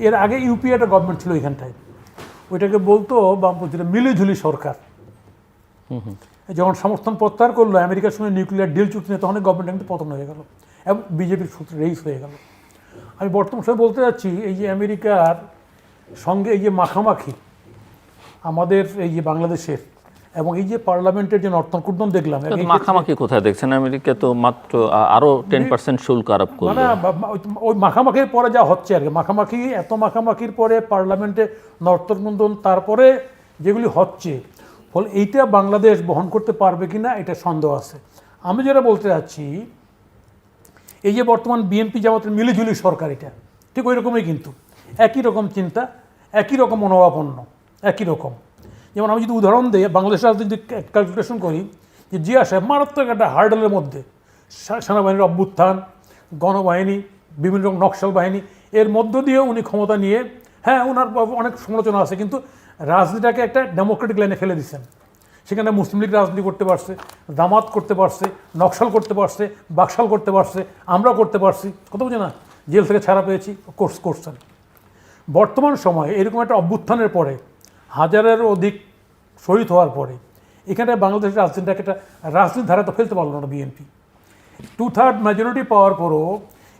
এর আগে ইউপি একটা গভর্নমেন্ট ছিল এখানটায়, ওইটাকে বলতো বামপন্থীরা মিলিঝুলি সরকার। যখন সমর্থন প্রত্যাহার করলো আমেরিকার সঙ্গে নিউক্লিয়ার ডিল চুক্তি নিয়ে, তখন গভর্নমেন্ট কিন্তু পতন হয়ে গেল এবং বিজেপির সূত্রে রেইস হয়ে গেল। আমি বর্তমান সময় বলতে যাচ্ছি, এই যে আমেরিকার সঙ্গে এই যে মাখামাখি আমাদের এই যে বাংলাদেশের, এবং এই যে পার্লামেন্টের যে নর্তনকুর্দন দেখলাম, মাখামাখি কোথায় দেখছেন? আমেরিকা তো মাত্র আরো 10% শুল্ক আরোপ করলো। মানে ওই মাখামাখির পরে যা হচ্ছে আর কি, মাখামাখি এত মাখামাখির পরে পার্লামেন্টে নর্তনকুর্দন, তারপরে যেগুলি হচ্ছে, ফলে এইটা বাংলাদেশ বহন করতে পারবে কিনা এটা সন্দেহ আছে। আমি যেটা বলতে চাচ্ছি, এই যে বর্তমান বিএনপি জামাতের মিলিঝুলি সরকার, এটা ঠিক ওই রকমই, কিন্তু একই রকম চিন্তা, একই রকম মনোভাবাপন্ন, একই রকম। যেমন আমি যদি উদাহরণ দিই, বাংলাদেশের রাজনীতি ক্যালকুলেশন করি, যে জিয়া সাহেব মারাত্মক একটা হার্ডেলের মধ্যে, সেনাবাহিনীর অভ্যুত্থান, গণবাহিনী, বিভিন্ন রকম নকশাল বাহিনী, এর মধ্য দিয়ে উনি ক্ষমতা নিয়ে, হ্যাঁ ওনার অনেক সমালোচনা আছে, কিন্তু রাজনীতিটাকে একটা ডেমোক্রেটিক লাইনে ফেলে দিচ্ছেন। সেখানে মুসলিম লীগ রাজনীতি করতে পারছে, জামাত করতে পারছে, নকশাল করতে পারছে, বাকশাল করতে পারছে, আমরাও করতে পারছি, কথা বুঝে না, জেল থেকে ছাড়া পেয়েছি, করছেন। বর্তমান সময়ে এরকম একটা অভ্যুত্থানের পরে, হাজারের অধিক শহীদ হওয়ার পরে, এখানে বাংলাদেশের রাজনীতিটাকে একটা রাজনীতির ধারা তো ফেলতে পারলো না বিএনপি। 2/3 মেজরিটি পাওয়ার পরও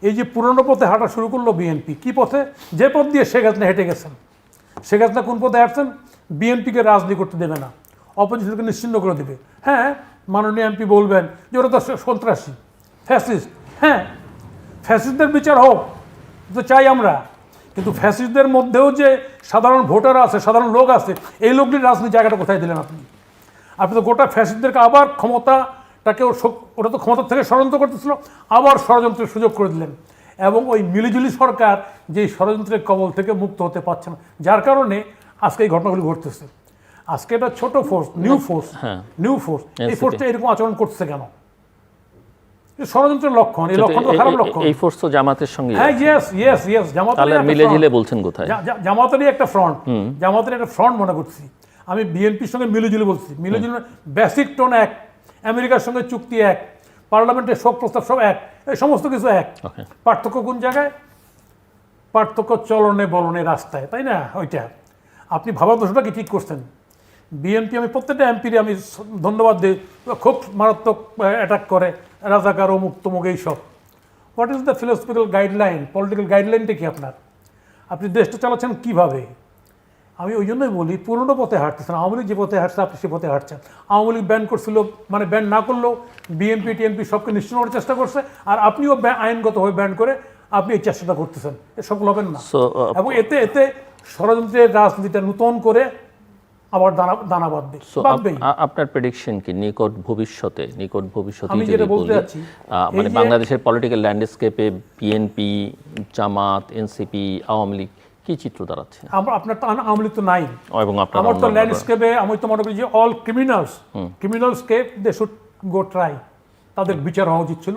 এই যে পুরনো পথে হাঁটা শুরু করলো বিএনপি, কি পথে? যে পথ দিয়ে শেখ হাসিনা হেঁটে গেছেন। শেখ হাসিনা কোন পথে হাঁটছেন? বিএনপিকে রাজনীতি করতে দেবে না, অপোজিশনকে নিশ্চিন্ন করে দেবে। হ্যাঁ, মাননীয় এমপি বলবেন যে ওরা তো সন্ত্রাসী, ফ্যাসিস্ট। হ্যাঁ, ফ্যাসিস্টদের বিচার হোক তো চাই আমরা, কিন্তু ফ্যাসিস্টদের মধ্যেও যে সাধারণ ভোটার আছে, সাধারণ লোক আছে, এই লোকটির রাজনীতির জায়গাটা কোথায় দিলেন আপনি? আপনি তো গোটা ফ্যাসিস্টদেরকে আবার ক্ষমতাটাকে, ওটা তো ক্ষমতা থেকে ষড়যন্ত্র করতেছিল, আবার ষড়যন্ত্রের সুযোগ করে দিলেন। এবং ওই মিলিজুলি সরকার যেই ষড়যন্ত্রের কবল থেকে মুক্ত হতে পারছে না, যার কারণে আজকে এই ঘটনাগুলি ঘটতেছে। আজকে এটা ছোট ফোর্স, নিউ ফোর্স, এই ফোর্সটা এরকম আচরণ করছে কেন? ষড়যন্ত্রের লক্ষণ, এই লক্ষণ তো খারাপ লক্ষণ। এই ফোর্স তো জামাতের সঙ্গে, হ্যাঁ, ইয়েস, তাহলে মিলেঝিলে বলছেন কোথায়? জামাতেরই একটা ফ্রন্ট, জামাতের একটা ফ্রন্ট মনে করছি আমি। বিএনপির সঙ্গে মিলিজুলি বলছি, মিলিজুলি বেসিক টোন এক, আমেরিকার সঙ্গে চুক্তি এক, পার্লামেন্টের শোক প্রস্তাব সব এক, এই সমস্ত কিছু এক। পার্থক্য কোন জায়গায়? পার্থক্য চলনে বলনে রাস্তায়, তাই না? ওইটা আপনি ভাবার দোষটা কি ঠিক করছেন। বিএনপি, আমি প্রত্যেকটা এমপির আমি ধন্যবাদ দিই, খুব মারাত্মক অ্যাটাক করে, রাজাকার ও মুক্তমুখ এইসব। What is the philosophical guideline, political গাইডলাইনটা কি আপনার? আপনি দেশটা চালাচ্ছেন কীভাবে? আমি ওই জন্যই বলি, পুরনো পথে হাঁটতেছেন। আওয়ামী লীগ যে পথে হাঁটছে, আপনি সে পথে হাঁটছেন। আওয়ামী লীগ ব্যান করছিল, মানে ব্যান না করলেও বিএনপি টিএনপি সবকে নিশ্চিন্ন করার চেষ্টা করছে, আর আপনিও আইনগতভাবে ব্যান করে আপনি এই চেষ্টাটা করতেছেন। এসব হবেন না। এবং এতে ষড়যন্ত্রের রাজনীতিটা নতুন করে আবার দানা বাঁধবে। আপনার প্রেডিকশন কি নিকট ভবিষ্যতে আমি যেটা বলতে চাচ্ছি, মানে বাংলাদেশের পলিটিক্যাল ল্যান্ডস্কেপে বিএনপি, জামাত, এনসিপি, আওয়ামী লীগ কি চিত্র দাঁড়াচ্ছে? আপনার তো আওয়ামী লীগ তো নাই, এবং আমার তো ল্যান্ডস্কেপে আমি তো মনে করি যে অল ক্রিমিনালসকে দে শুড গো ট্রাই, তাদের বিচার হওয়া উচিত ছিল,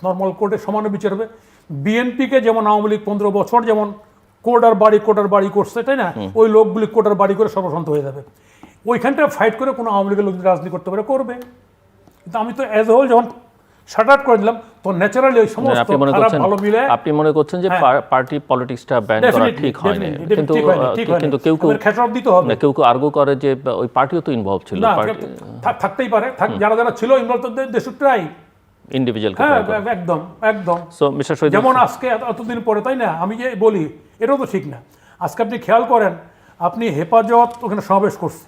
নর্মাল কোর্টে সমান বিচার হবে। বিএনপিকে যেমন আওয়ামী লীগ 15 বছর যেমন কোটার বাড়ি করছে, তাই না? ওই লোকগুলি কোটার বাড়ি করে সর্বশান্ত হয়ে যাবে। ওইখানটা ফাইট করে কোনো আওয়ামী লীগের লোক রাজনীতি করতে পারে, করবে। কিন্তু আমি তো অ্যাজ এ হোল যখন শাট আউট করে দিলাম, তো ন্যাচারালি ওই সমস্ত খারাপ ভালো মিলে। আপনি মনে করছেন যে পার্টি পলিটিক্সটা ব্যান করা ঠিক হয়নি, কিন্তু কেউ খেসারত দিতে হবে। কেউ আর্গু করে যে ওই পার্টিও তো ইনভলভ ছিল, থাকতেই পারে, যারা ছিল involve, they should try individual. একদম। যেমন আজকে এতদিন পরে, তাই না? আমি যে বলি এটাও তো ঠিক না। আজকে আপনি খেয়াল করেন, আপনি হেফাজত ওখানে সমাবেশ করছে,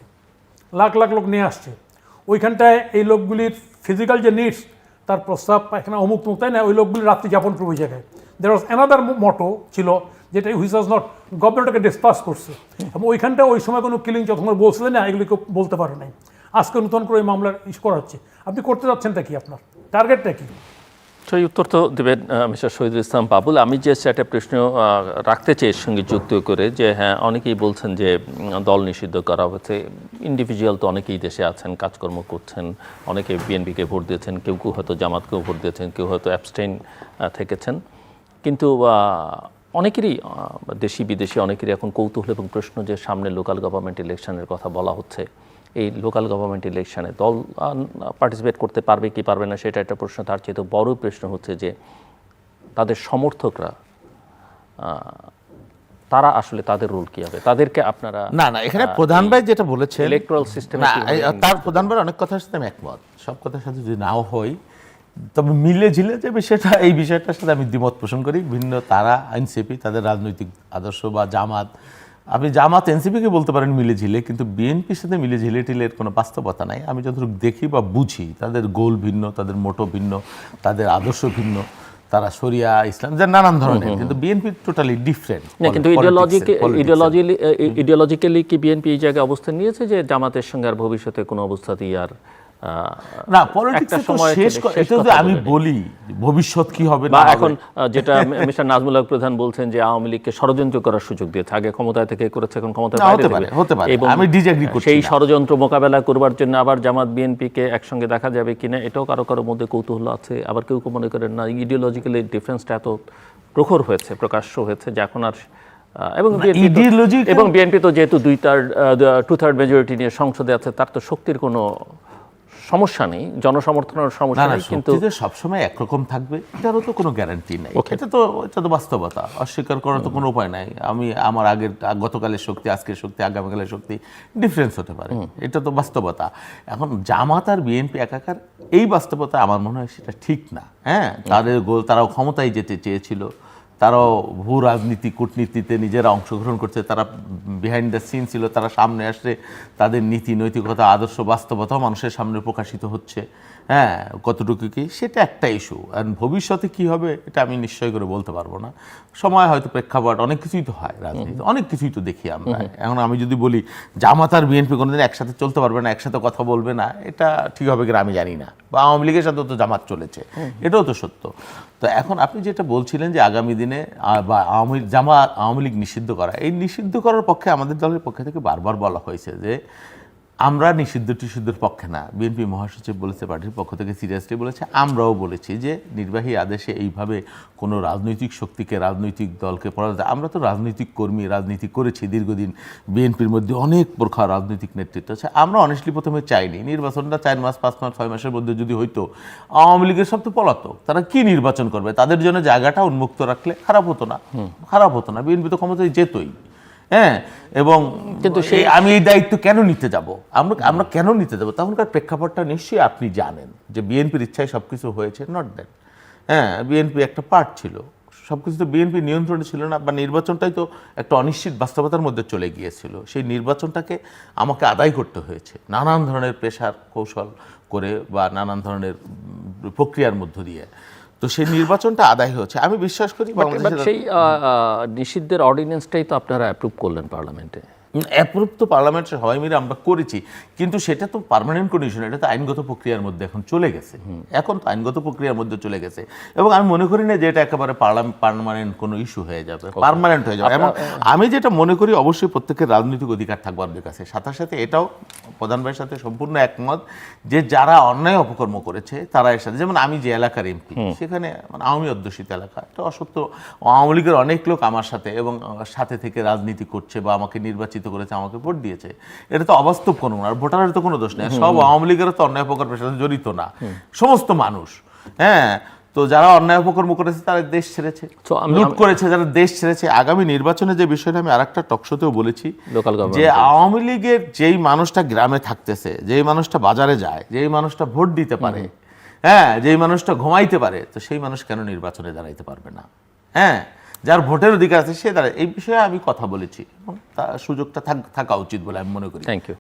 লাখ লাখ লোক নিয়ে আসছে, ওইখানটায় এই লোকগুলির ফিজিক্যাল যে নিডস, তার প্রস্তাব পায়খানা অমুক, তাই না? ওই লোকগুলি রাত্রি যাপন করবে ওই জায়গায়। দের ওয়াজ অ্যানাদার মটো ছিল, যেটা হুইচ ওয়াজ নট, গভর্নমেন্টকে ডিসপাস করছে। এবং ওইখানটা ওই সময় কোনো কিলিং যখন বলছিলেন না, এগুলি কেউ বলতে পারে নাই। আজকে নতুন করে এই মামলার করা হচ্ছে। আপনি করতে যাচ্ছেনটা কি? আপনার টার্গেটটা কি? সেই উত্তর তো দেবেন মিস্টার শহীদুল ইসলাম বাবুল। আমি যে একটা প্রশ্ন রাখতে চাই এর সঙ্গে যুক্ত করে, যে হ্যাঁ, অনেকেই বলছেন যে দল নিষিদ্ধ করা হচ্ছে। ইন্ডিভিজুয়াল তো অনেকেই দেশে আছেন, কাজকর্ম করছেন, অনেকে বিএনপিকে ভোট দিয়েছেন, কেউ হয়তো জামাতকেও ভোট দিয়েছেন, কেউ হয়তো অ্যাবস্টেইন থেকেছেন। কিন্তু অনেকেরই, দেশি বিদেশি অনেকেরই এখন কৌতূহল এবং প্রশ্ন যে সামনে লোকাল গভর্নমেন্ট ইলেকশনের কথা বলা হচ্ছে। এই লোকাল গভর্নমেন্ট ইলেকশনে দল পার্টিসিপেট করতে পারবে কি পারবে না, সেটা একটা প্রশ্ন। তার চেয়ে তো বড় প্রশ্ন হচ্ছে যে তাদের সমর্থকরা তারা আসলে তাদের রোল কি হবে, তাদেরকে আপনারা না না, এখানে প্রধান ভাই যেটা বলেছেন, ইলেকট্রাল সিস্টেম না তার প্রধান ভাই অনেক কথার সাথে আমি একমত, সব কথার সাথে যদি নাও হই, তবে মিলে ঝিলে যে বিষয়টা, এই বিষয়টার সাথে আমি দ্বিমত পোষণ করি। ভিন্ন তারা এনসিপি তাদের রাজনৈতিক আদর্শ বা জামাত, আপনি জামাত এনসিপিকে বলতে পারেন মিলে ঝিলে, কিন্তু বিএনপির সাথে মিলে ঝিলে টিলের কোনো বাস্তবতা নাই। আমি যতটুকু দেখি বা বুঝি, তাদের গোল ভিন্ন, তাদের মোটো ভিন্ন, তাদের আদর্শ ভিন্ন, তারা শরিয়া ইসলাম যে নানান ধরনের, কিন্তু বিএনপি টোটালি ডিফারেন্ট। না, কিন্তু ইডিওলজিক্যালি কি বিএনপি এই জায়গায় অবস্থান নিয়েছে যে জামাতের সঙ্গে আর ভবিষ্যতে কোনো অবস্থাতেই আর না, পলিটিক্স শেষ এটা যদি আমি বলি ভবিষ্যৎ কি হবে বা না এখন যেটা মিস্টার নাজমুল হক প্রধান বলছেন যে আওয়ামী লীগকে ষড়যন্ত্র করার সুযোগ দিয়েছে, আগে ক্ষমতায় থেকে করেছে, এখন ক্ষমতায় না, বাইরে হতে পারে, থেকে। হতে পারে, এবং আমি ডিসএগ্রি করছি সেই না। ষড়যন্ত্র মোকাবেলা করবার জন্য আবার জামাত বিএনপিকে একসঙ্গে দেখা যাবে কিনা, এটাও কারো কারো মধ্যে কৌতূহল আছে। আবার কেউ কেউ মনে করেন না, ইডিওলজিক্যালি ডিফারেন্সটা এত প্রখর হয়েছে, প্রকাশ্য হয়েছে, যে এখন আর এবং বিএনপি তো যেহেতু 2/3 মেজরিটি নিয়ে সংসদে আছে, তার তো শক্তির কোনো সমস্যা নেই, জনসমর্থনের সমস্যা নেই, কিন্তু সবসময় একরকম থাকবে এটারও তো কোনো গ্যারান্টি নাই। এটা তো বাস্তবতা, অস্বীকার করার তো কোনো উপায় নাই। আমার গতকালের শক্তি, আজকের শক্তি, আগামীকালের শক্তি ডিফারেন্স হতে পারে, এটা তো বাস্তবতা। এখন জামাত আর বিএনপি একাকার, এই বাস্তবতা আমার মনে হয় সেটা ঠিক না। হ্যাঁ, তাদের গোল, তারাও ক্ষমতায় যেতে চেয়েছিল, তারাও ভূ রাজনীতি কূটনীতিতে নিজেরা অংশগ্রহণ করছে, তারা বিহাইন্ড দ্য সিন ছিল, তারা সামনে আসলে তাদের নীতি নৈতিকতা আদর্শ বাস্তবতাও মানুষের সামনে প্রকাশিত হচ্ছে। হ্যাঁ, কতটুকু কি সেটা একটা ইস্যু। আর ভবিষ্যতে কি হবে এটা আমি নিশ্চয় করে বলতে পারবো না। সময় হয়তো, প্রেক্ষাপট, অনেক কিছুই তো হয় রাজনীতি, অনেক কিছুই তো দেখি আমরা। এখন আমি যদি বলি জামাত আর বিএনপি কোনোদিন একসাথে চলতে পারবে না, একসাথে কথা বলবে না, এটা ঠিক হবে কিনা আমি জানি না। বা আওয়ামী লীগের সাথে তো জামাত চলেছে, এটাও তো সত্য। তো এখন আপনি যেটা বলছিলেন যে আগামী দিনে বা আওয়ামী লীগ নিষিদ্ধ করা, এই নিষিদ্ধ করার পক্ষে আমাদের দলের পক্ষ থেকে বারবার বলা হয়েছে যে আমরা নিষিদ্ধের পক্ষে না। বিএনপি মহাসচিব বলেছে, পার্টির পক্ষ থেকে সিরিয়াসলি বলেছে, আমরাও বলেছি যে নির্বাহী আদেশে এইভাবে কোনো রাজনৈতিক শক্তিকে, রাজনৈতিক দলকে পরাজিত, আমরা তো রাজনৈতিক কর্মী, রাজনীতি করেছি দীর্ঘদিন, বিএনপির মধ্যে অনেক প্রখর রাজনৈতিক নেতৃত্ব আছে। আমরা অনেস্টলি প্রথমে চাইনি নির্বাচনটা 4 মাস, 5 মাস, 6 মাসের মধ্যে যদি হইতো। আওয়ামী লীগের সব তো পলাতক, তারা কি নির্বাচন করবে? তাদের জন্য জায়গাটা উন্মুক্ত রাখলে খারাপ হতো না, বিএনপি তো ক্ষমতায় যেতই। হ্যাঁ, এবং কিন্তু আমি এই দায়িত্ব কেন নিতে যাব? আমরা কেন নিতে যাব? তখনকার প্রেক্ষাপটটা নিশ্চয়ই আপনি জানেন যে বিএনপির ইচ্ছায় সবকিছু হয়েছে, নট দ্যাট। হ্যাঁ, বিএনপি একটা পার্ট ছিল, সবকিছু তো বিএনপি নিয়ন্ত্রণে ছিল না, বা নির্বাচনটাই তো একটা অনিশ্চিত বাস্তবতার মধ্যে চলে গিয়েছিল। সেই নির্বাচনটাকে আমাকে আদায় করতে হয়েছে নানান ধরনের প্রেশার কৌশল করে বা নানান ধরনের প্রক্রিয়ার মধ্য দিয়ে। তো সেই নির্বাচনটা আদায় হয়েছে, আমি বিশ্বাস করি। সেই নিষিদ্ধের অর্ডিন্যান্সটাই তো আপনারা অ্যাপ্রুভ করলেন পার্লামেন্টে। অ্যাপ্রুভ তো পার্লামেন্টে সবাই মিলে আমরা করেছি, কিন্তু সেটা তো পার্মানেন্ট কন্ডিশন, এটা তো আইনগত প্রক্রিয়ার মধ্যে এখন চলে গেছে। এবং আমি মনে করি না যে এটা একেবারে পার্মানেন্ট কোনো ইস্যু হয়ে যাবে, পার্মানেন্ট হয়ে যাবে। এবং আমি যেটা মনে করি, অবশ্যই প্রত্যেকের রাজনৈতিক অধিকার থাকবে আমাদের কাছে। সাথে সাথে এটাও প্রধান ভাইয়ের সাথে সম্পূর্ণ একমত যে যারা অন্যায় অপকর্ম করেছে তারা এর সাথে, যেমন আমি যে এলাকার এমপি, সেখানে আওয়ামী অধ্যুষিত এলাকা, এটা অসত্য। আওয়ামী লীগের অনেক লোক আমার সাথে এবং সাথে থেকে রাজনীতি করছে বা আমাকে নির্বাচিত করেছে, আমাকে ভোট দিয়েছে, এটা তো অবাস্তব কোনো না। আর ভোটারের তো কোনো দোষ নেই, সব আওয়ামী লীগের তো অন্যায় অপকর্মের সাথে জড়িত না সমস্ত মানুষ। হ্যাঁ, তো যারা অন্যায় অপকর্ম করেছে তারা দেশ ছেড়েছে, লুট করেছে, যারা দেশ ছেড়েছে। আগামী নির্বাচনে যে বিষয়টা আমি আরেকটা টকশোতেও বলেছি, যে আওয়ামী লীগের যেই মানুষটা গ্রামে থাকতেছে, যেই মানুষটা বাজারে যায়, যেই মানুষটা ভোট দিতে পারে, হ্যাঁ, যেই মানুষটা ঘুমাইতে পারে, তো সেই মানুষ কেন নির্বাচনে দাঁড়াইতে পারবে না? হ্যাঁ, যার ভোটের অধিকার আছে সে দাঁড়ায়। এই বিষয়ে আমি কথা বলেছি এবং তার সুযোগটা থাকা উচিত বলে আমি মনে করি। Thank you.